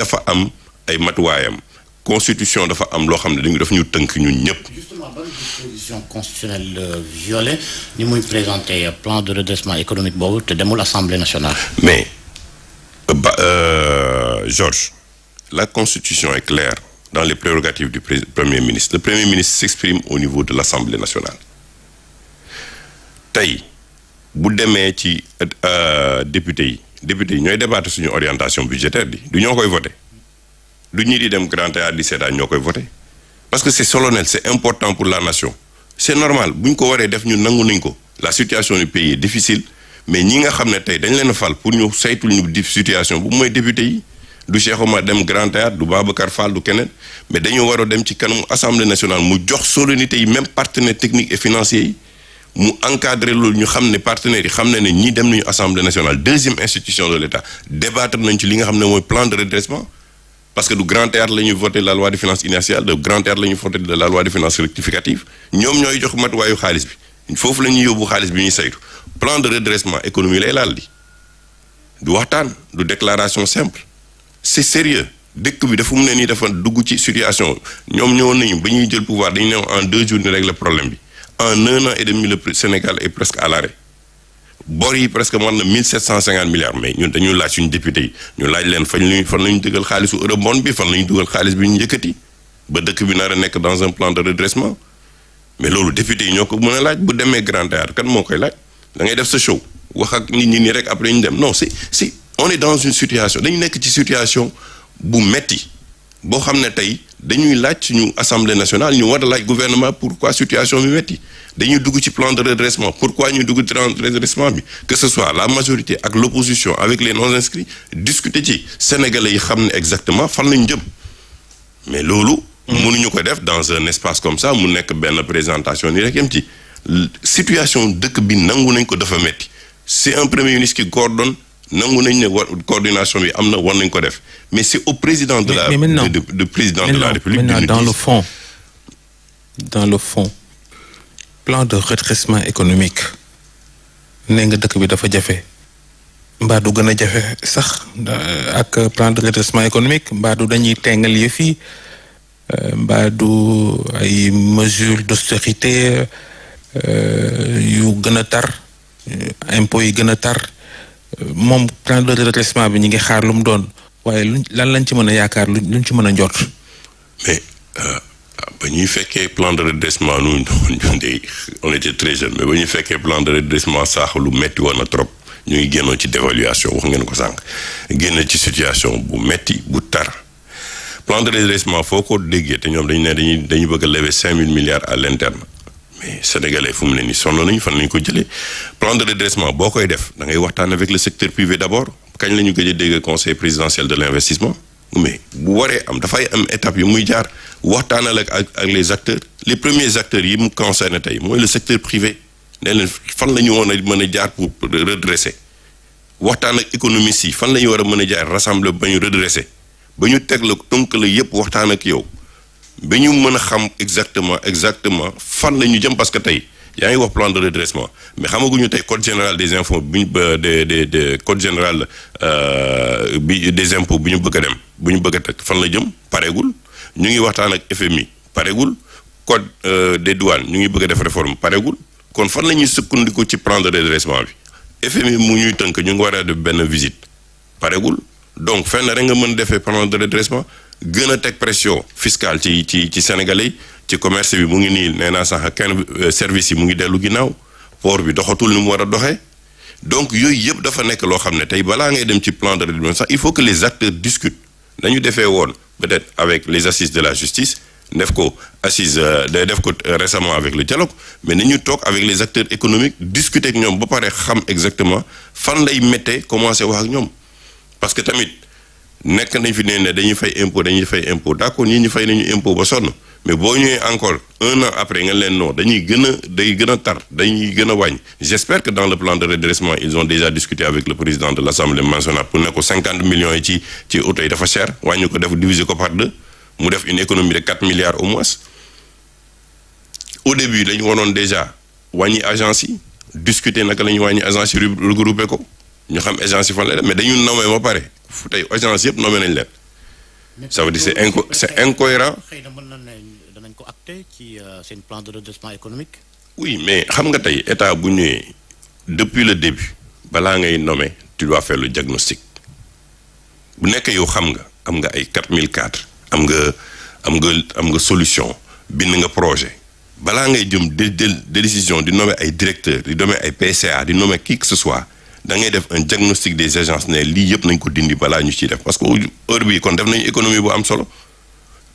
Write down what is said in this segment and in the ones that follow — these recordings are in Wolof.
dafa am ay matuwaayam constitution dafa am loo xam ne dañu daf ñu tënk ñun ñëpp. Justement ban disposition constitutionnelle violée ni muy présenter plan de redressement économique boobu te demul Assemblée nationale. mais Georges, la constitution est claire dans les prérogatives du premier ministre. Le premier ministre s'exprime au niveau de l'Assemblée nationale. tey bu demee ci député yi ñooy débattre suñu orientation budgétaire bi du ñoo koy voté du ñii di dem Grand Théâtre di seetaan ñoo koy voté parce que c'est solennel, c'est important pour la nation. C'est normal bu ñu ko waree def ñu nangu nañ ko. La situation du pays est difficile mais ñi nga xam ne tey dañ leen a fal pour ñu saytul ñu di situation bu mooy député yi du Cheikh Oumar dem Grand Théâtre du Babacar Fall du keneen mais dañu war a dem ci kanamu Assemblée nationale mu jox solennité yi même partenaires techniques et financiers yi mu encadrer loolu ñu xam ne partenaires yi xam ne ne ñii dem nañu Assemblée nationale deuxième institution de l'État débattre nañ ci li nga xam ne mooy plan de redressement parce que du Grand Théâtre la ñuy voté la loi de finances initiale du Grand Théâtre la ñuy voté de la loi de finances rectificative ñoom ñooy jox matuwaayu xaalis bi foofu la ñuy yóbbu xaalis bi ñuy saytu plan de redressement économie lay laal di du waxtaan du déclaration simple c'est sérieux dëkk bi dafa mu ne nii dafa dugg ci situation ñoom ñëwoon nañu ba ñuy jël pouvoir dañu ne en 2 jours ñu régler problème bi en 1 an et demi le Sénégal est presque à l'arrêt bor yi presque mën na 1750 milliards mais ñun dañu laaj suñu député yi ñu laaj leen fan lañu dugal xaalisu eurobond bi fan lañu dugal xaalis bi ñu njëkkati ba dëkk bi nar a nekk dans un plan de redressement mais loolu député yi ñoo ko mën a laaj bu demee Grand Théâtre kan moo koy laaj da ngay def sa show wax ak nit ñi nii rek après ñu dem non si on est dans une situation dañu nekk ci situation bu metti boo xam ne tey dañuy laaj suñu Assemblée nationale ñu war a laaj gouvernement pourquoi situation bi metti dañuy dugg ci plan de redressement pourquoi ñuy dugg ci plan de redressement bi que ce soit la majorité ak l'opposition avec les non inscrits discuter ci sénégalais yi xam ne exactement fan lañ jëm mais loolu mënuñu ko def dans un espace comme ça mu nekk benn présentation ni rek yem ci situation dëkk bi nangu nañ ko dafa metti c'est un premier ministre qui coordonne nangu nañ ne coordination bi am na war nañ ko def mais c'est au président de de président de la République maintenant dans le fond plan de redressement économique nee nga dëkk bi dafa jafe mbaa du gën a jafe sax ak plan de redressement économique mbaa du dañuy tengal yëf yi mbaa du ay mesures d'austérité yu gën a tar impôts yi gën a tar moom plan de redressement bi ñu ngi xaar lu mu doon waaye lan lañ ci mën a yaakaar luñ ci mën a njort. mais ba ñuy fekkee plan de redressement ñun on était très jeunes mais ba ñuy fekkee plan de redressement sax lu metti woon na trop ñu ngi génnoon ci dévaluation wax ngeen ko sànq génn ci situation bu metti bu tar plan de redressement foo ko déggee te ñoom dañu ne dañuy bëgg a lever 5000 milliards à l'interne mais sénégalais fu mu ne nii sonn nañu fan lañu ko jëlee plan de redressement boo koy def da ngay waxtaan avec le secteur privé d'abord kañ la ñu gëj a dégg conseil présidentiel de l'investissement mais bu waree am dafay am étape yu muy jaar waxtaanal ak les acteurs les premiers acteurs yi mu concerné tey mooy le secteur privé ne leen fan la ñu woon a mën a jaar pour redresser waxtaan ak économistes yi fan la ñu war a mën a jaar rassembler ba ñu redresser ba ñu teg la tënk la yépp waxtaan ak yow ba ñu mën a xam exactement fan la ñu jëm parce que tey yaa ngi wax plan de redressement mais xamaguñu tey code général des impôts bi de code général bi des impôts bu ñu bëgg a dem bu ñu bëgg a teg fan la jëm pareegul ñu ngi waxtaan ak FMI pareegul code des douanes ñu ngi bëgg a def réforme pareegul kon fan la ñuy sukkandiku ci plan de redressement bi FMI mu ñuy tënk ñu ngi war a def benn visite pareegul donc fenn rek nga mën defee plan de redressement gën a teg pression fiscale ci Sénégalais yi ci commerce bi mu ngi nii nee naa sax kenn service yi mu ngi dellu ginnaaw port bi doxatul ni mu war a doxee donc yooyu yëpp dafa nekk loo xam ne tey balaa ngay dem ci plan de redressement sax il faut que les acteurs discutent nañu defee woon peut-être avec les assises de la justice def ko récemment avec le dialogue mais nañu toog avec les acteurs économiques discuter ak ñoom ba pare xam exactement fan lay méttee commencer wax ak ñoom parce que tamit nekk nañ fi ne dañuy fay impôt d'accord ñii ñu fay nañu impôt ba sonn mais boo ñëwee encore 1 an après nga leen non day gën a tar dañuy gën a wàññ j'espère que dans le plan de redressement ils ont déjà discuté avec le président de l'Assemblée nationale pour ne ko 50 millions yi ci oto yi dafa cher wàññi ko def diviser ko par 2 mu def une économie de 4 milliards au moins au début dañu waroon déjà wàññi agence yi discuter naka la ñuy wàññi agence yi regrouper ko ñu xam agence yi fan la dem mais dañu nommé ba pare fu tey agence yëpp nommé nañ leen ça veut dire c'est incohérent. xëy na mën na ne danañ ko acté ci seen plan de redressement économique. Oui, mais xam nga tey état bu ñëwee depuis le début balaa ngay nommer tu dois faire le diagnostic bu nekkee yow xam nga am nga ay 4004 am nga solution bind nga projet balaa ngay jëm décision di nommer ay directeur di nommer ay PCA di nommer qui que ce soit da ngay def un diagnostic des agences ne lii yëpp nañ ko dindi balaa ñu ciy def parce que heure bii kon def nañu économie bu am solo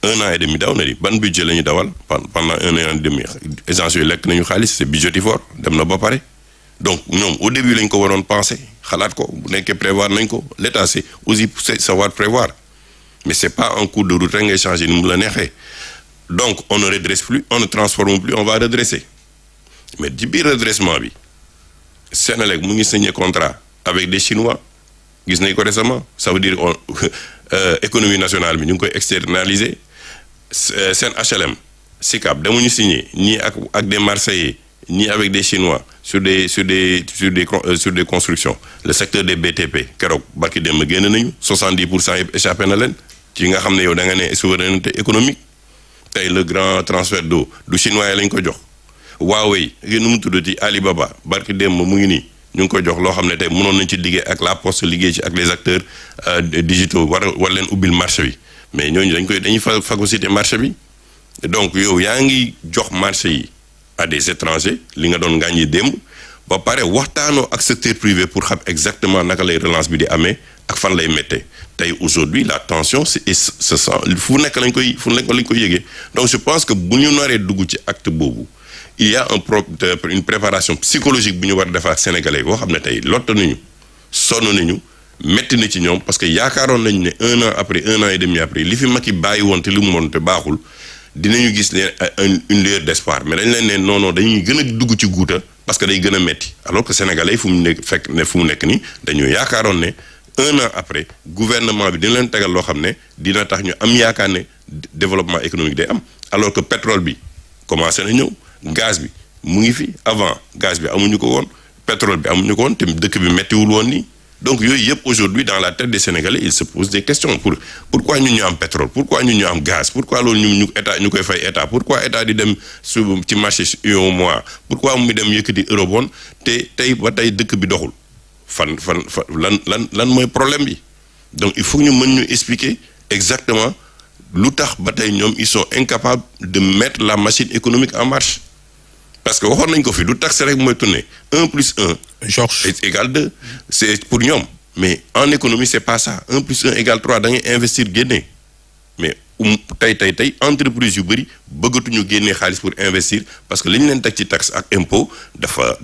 1 an et demi daw na di ban budget la ñu dawal pendant 1 an et demi agences yooyu lekk nañu xaalis c'est budgétivore dem na ba pare donc ñoom au début lañ ko waroon penser xalaat ko bu nekkee prévoir nañ ko l'état c'est aussi savoir prévoir mais c'est pas en cours de route rek ngay changer ni mu la neexee donc on ne redresse plus on ne transforme plus on va redresser mais ci biir redressement bi Senelec mu ngi signé contrat avec des Chinois gis nañ ko récemment ça veut dire économie nationale bi ñu ngi koy externaliser seen HLM SICAP demuñu signé ñii ak des Marseillais ñii avec des Chinois sur des constructions le secteur des BTP keroog barki dem génn nañu 70% yëpp échappé na leen ci nga xam ne yow da nga ne souveraineté économique tey le grand transfert d'eau du chinois yi lañ ko jox Huawei nu mu tuddati Alibaba barki dem mu ngi nii ñu ngi ko jox loo xam ne tey mënoon nañ ci liggéey ak la poste liggéey ci ak les acteurs digitaux war leen ubbil marché bi mais ñooñu dañuy phagocyter marché bi donc yow yaa ngi jox marché yi à des étrangers li nga doon ngaañi démb ba pare waxtaanoo ak secteur privé pour xam exactement naka lay relance bi di amee ak fan lay méttee tey aujourd'hui la tension c'est fu nekk lañ koy yëgee donc je pense que bu ñu naree dugg ci acte boobu il y a une préparation psychologique bu ñu war a defaat sénégalais boo xam ne tey lott nañu sonn nañu métti na ci ñoom parce que yaakaaroon nañu ne 1 an après 1 an et demi après li fi Macky bàyyi woon te li mu moon te baaxul dinañu gis une lueur d'espoir mais dañ leen ne non dañuy gën a dugg ci guuta parce que day gën a métti alors que sénégalais fu mu nekk nii dañoo yaakaaroon ne 1 an après gouvernement bi dina leen tegal loo xam ne dina tax ñu am yaakaar ne développement économique day am alors que pétrole bi commencé na ñëw gaz bi mu ngi fi avant gaz bi amuñu ko woon pétrole bi amuñu ko woon te dëkk bi méttiwul woon nii donc yooyu yëpp aujourd'hui dans la tête des Sénégalais ils se posent des questions pourquoi ñun ñu am pétrole pourquoi ñun ñu am gaz pourquoi loolu ñu état ñu koy fay état pourquoi état di dem ci marché UEMOA pourquoi mu dem yëkkati eurobond te tey ba tey dëkk bi doxul fan lan mooy problème bi donc il faut ñu mën ñu expliquer exactement lu tax ba tey ñoom ils sont incapables de mettre la machine économique en marche parce que waxoon nañ ko fi du taxe rek mooy tourner 1 plus 1 est égal 2 c'est pour ñoom mais en économie c'est pas ça 1 plus 1 égale 3 da ngay investir génnee mais tey entreprise yu bëri bëggatuñu génnee xaalis pour investir parce que li ñu leen teg ci taxe ak impôt dafa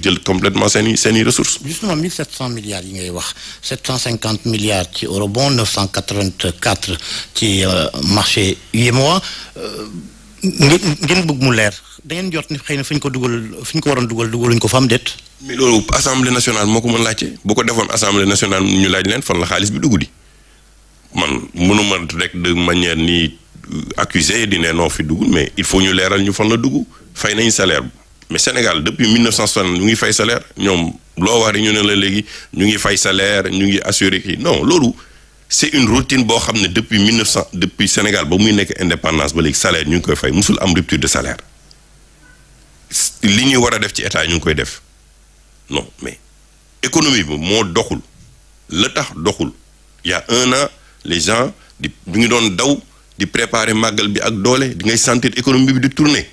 jël complètement seeni ressources. Justement 1700 milliards yi ngay wax 750 milliards ci eurobond 984 ci marché UEMOA ngeen bëgg mu leer da ngeen jot ni xëy na fi ñu ko waroon dugaluñ ko fa am déet. mais loolu assemblée nationale moo ko mën laajte bu ko defoon assemblée nationale ñu laaj leen fan la xaalis bi dugg di man mënuma rek de manière ni accusé di ne noo fi dugg mais il faut ñu leeral ñu fan la dugg fay nañ salaire mais Sénégal depuis 1960 ñu ngi fay salaire ñoom loo wax rek ñu ne la léegi ñu ngi fay salaire ñu ngi assuré kii non loolu c'est une routine boo xam ne depuis Sénégal ba muy nekk indépendance ba léegi salaire ñu ngi koy fay musul am rupture de salaire li ñuy war a def ci état ñu ngi koy def non mais économie bi moo doxul la tax doxul il y a 1 an les gens ñu ngi doon daw di préparer màggal bi ak doole di ngay sentir économie bi di tourner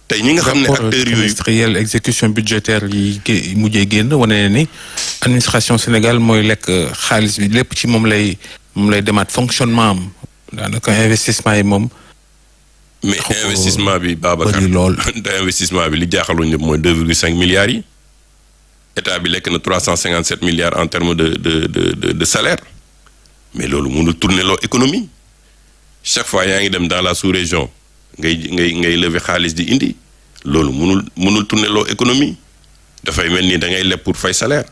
tey ñi nga xam ne acteurs yooyu trimestriel exécution budgétaire yi mujjee génn wane ni administration Sénégal mooy lekk xaalis bi lépp ci moom lay demaat fonctionnement am daanaka investissement yi moom. mais investissement bi Babacar lool investissement bi li jaaxaloon ñëpp mooy 2,5 milliards yi état bi lekk na 357 milliards en termes de salaire mais loolu mënul tourner loo économie chaque fois yaa ngi dem dans la sous-région ngay lever xaalis di indi loolu mënul tourner loo économie dafay mel ni da ngay leb pour fay salaire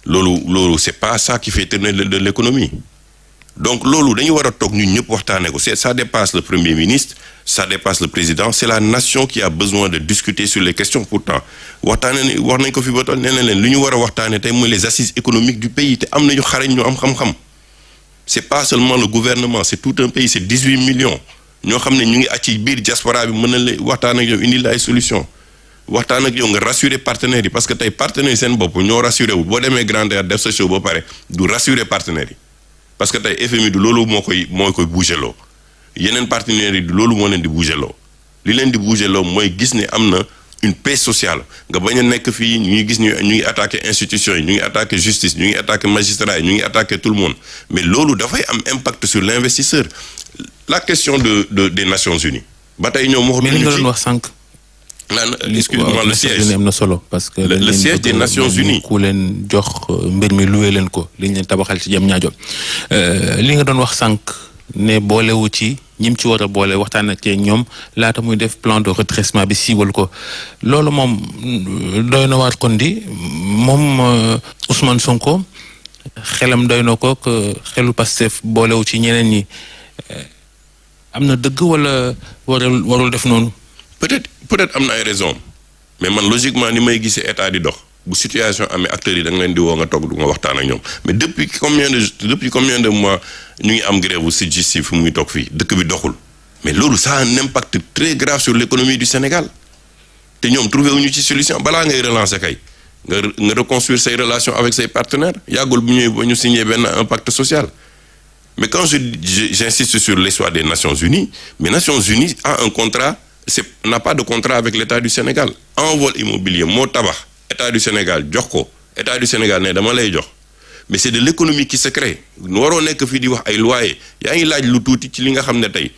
loolu c'est pas ça qui fait tourner de l'économie donc loolu dañu war a toog ñun ñëpp waxtaanee ko ça dépasse le premier ministre ça dépasse le président c'est la nation qui a besoin de discuter sur les questions pourtant waxtaanee ni wax nañ ko fi ba toll nee na leen lu ñu war a waxtaanee tey mooy les assises économiques du pays te am nañu xarañ ñu am xam-xam c'est pas seulement le gouvernement c'est tout un pays c'est 18 millions ñoo xam ne ñu ngi ci biir diaspora bi mën na la waxtaan ak yow indi la ay solution waxtaan ak yow nga rassurer partenaires yi parce que tey partenaires yi seen bopp ñoo rassuré wu boo demee Grand Théâtre def sa show ba pare du rassurer partenaires yi parce que tey FMI du loolu moo koy bouger loo yeneen partenaires yi du loolu moo leen di bouger loo li leen di bouger loo mooy gis ne am na une paix sociale nga bañ a nekk fii ñu ngi gis ñu ngi attaquer institutions yi ñu ngi attaquer justice ñu ngi attaquer magistrat yi ñu ngi attaquer tout le monde mais loolu dafay am impact sur l'investisseur la question des Nations Unies ba tey ñoom waxuñu ci mais li nga doon wax sànq. excuse-moi le siège am na solo parce que le siège des Nations Unies ku leen jox mbir mi luwee leen ko li ñu leen tabaxal ci Diamniadio li nga doon wax sànq ne boolewu ci ñim ci war a boole waxtaan ak ñoom laata muy def plan de redressement bi siiwal ko loolu moom doy na waar kon di moom Ousmane Sonko xelam doy na ko xelu Pastef boolewu ci ñeneen ñi am na dëgg wala warul def noonu. peut-être am na ay raison mais man logiquement ni may gisee état di dox bu situation amee acteurs yi da nga leen di woo nga toog du nga waxtaan ak ñoom mais depuis combien de mois ñu ngi am grève si justice fu muy toog fii dëkk bi doxul mais loolu ça a un impact très grave sur l'économie du Sénégal te ñoom trouvé wuñu ci solution balaa ngay relancer kay nga reconstruire say relations avec say partenaires yàggul bu ñuy ba ñu signé benn un pacte social mais quand j'insiste sur l'histoire des Nations Unies mais Nations Unies a un contrat n'a pas de contrat avec l'État du Sénégal envol immobilier moo tabax État du Sénégal jox ko État du Sénégal ne dama lay jox mais c'est de l'économie qui se crée waroo nekk fii di wax ay loyer yaa ngi laaj lu tuuti ci li nga xam ne tey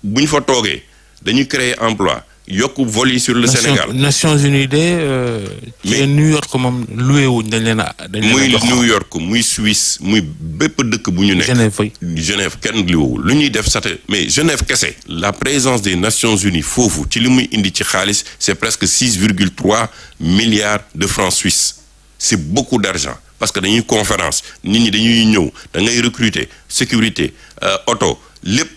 bu ñu fa toogee dañuy créer emploi yokk vol yi sur le Sénégal. Nations Unies mais New York moom loué wuñ dañ leen a muy New York muy Suisse muy bépp dëkk bu ñu nekk. Genève kenn louéwul lu ñuy def mais Genève kese. la présence des Nations Unies foofu ci li muy indi ci xaalis c'est presque 6,3 milliards de francs suisses c'est beaucoup d'argent parce que dañuy conférence nit ñi dañuy ñëw da ngay recruter sécurité auto.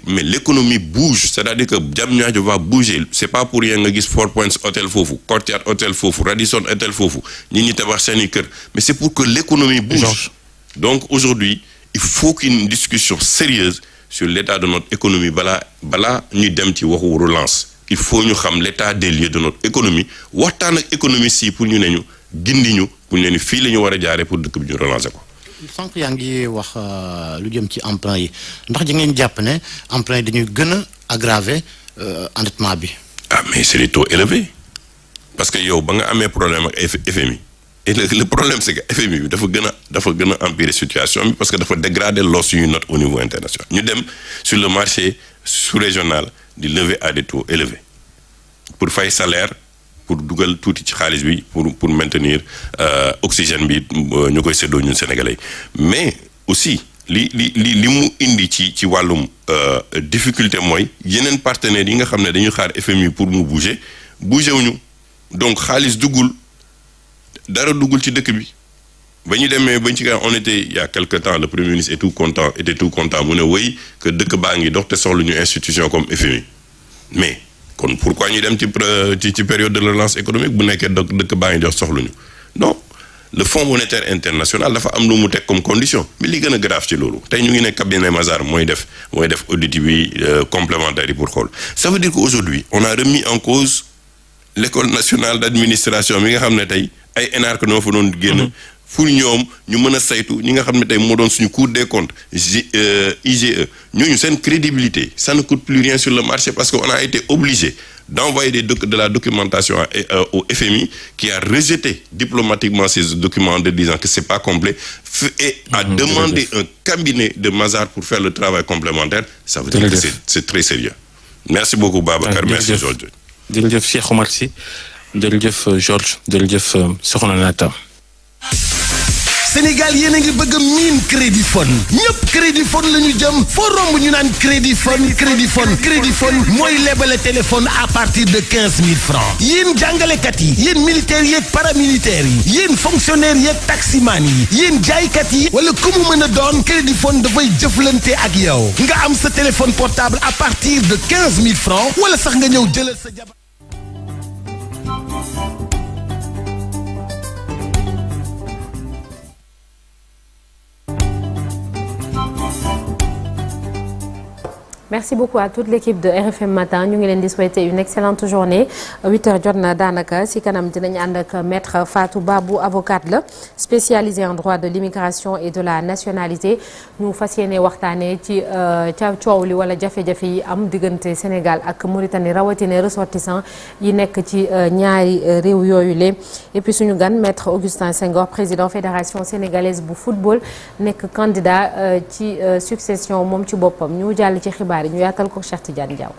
Mais l'économie bouge c'est-à-dire que Diamniadio va bouger c'est pas pour rien nga gis Four Points Hotel foofu Courtyard Hotel foofu Radisson Hotel foofu ñi ñi tabax seeni kër mais c'est pour que l'économie bouge donc aujourd'hui il faut qu'une discussion sérieuse sur l'état de notre économie balaa ñuy dem ci waxu relance il faut ñu xam l'état des lieux de notre économie waxtaan ak économie si pour ñu ne ñu gindi ñu pour ñu ne fii la ñu war a jaaree pour dëkk bi ñu relancer ko. sànq yaa ngi wax lu jëm ci emprunt yi ndax di ngeen jàpp ne emprunt yi dañuy gën a aggraver endettement bi. Mais c'est les taux élevés parce que yow ba nga amee problème ak FMI et le problème c'est que FMI bi dafa gën a empirer situation bi parce que dafa dégrader l'os yu note au niveau international ñu dem sur le marché sous-régional di lever à des taux élevés pour fay salaire. pour dugal tuuti ci xaalis bi pour maintenir oxygène bi ñu koy séddoo ñun sénégalais mais aussi li mu indi ci wàllum difficulté mooy yeneen partenaires yi nga xam ne dañuy xaar FMI pour mu bouger wuñu donc xaalis dara duggul ci dëkk bi ba ñu demee bañ ci on était il y a quelque temps le premier ministre était tout content mu ne wéy que dëkk baa ngi dox te soxla ñu institution comme FMI mais kon pourquoi ñu dem ci période de relance économique bu nekkee dëkk baa ngi jox soxluñu non le Fonds monétaire international dafa am lu mu teg comme condition mais li gën a grave ci loolu tey ñu ngi ne cabinet Mazars mooy def audit bi complémentaire yi pour xool ça veut dire qu'aujourd'hui on a remis en cause l'école nationale d'administration mi nga xam ne tey ay énarques ñoo fa doon génn pour ñoom ñu mën a saytu ñi nga xam ne tey moo doon suñu Cour des comptes IGE ñooñu seen crédibilité ça ne coûte plus rien sur le marché parce que on a été obligé d'envoyer de la documentation au FMI qui a rejeté diplomatiquement ces documents en disant que c'est pas complet et a demandé un cabinet de Mazars pour faire le travail complémentaire ça veut dire que c'est très sérieux merci beaucoup Babacar merci Georges jërëjëf Cheikh Omar Sy jërëjëf Georges jërëjëf Soxna Nata Sénégal yéen a ngi bëgg a miin Crédit Fon ñëpp Crédit Fon la ñu jëm foo romb ñu naan Crédit Fon mooy lebale téléphone à partir de 15 000 francs yéen jàngalekat yi yéen militaires yeeg paramilitaires yi yéen fonctionnaires yeeg taximan yi yéen jaaykat yi wala ku mu mën a doon Crédit Fon dafay jëflante ak yow nga am sa téléphone portable à partir de 15 000 francs wala sax nga ñëw jëlal sa jabar Merci beaucoup à toute l'équipe de RFM Matin ñu ngi leen di souhaiter une excellente journée 8h jot na daanaka si kanam dinañ ànd ak maître Fatou Babou avocate la spécialisée en droit de l'immigration et de la nationalité ñu fas yéene waxtaanee ci ca coow li wala jafe-jafe yi am diggante Sénégal ak Mauritanie rawatina ressortissant yi nekk ci ñaari réew yooyu le et puis suñu gan maître Augustin Senghor président fédération sénégalaise bu football nekk candidat ci succession moom ci boppam ñu jàll ci xibaar ñu yaatal ko Cheikh Tidiane Diaw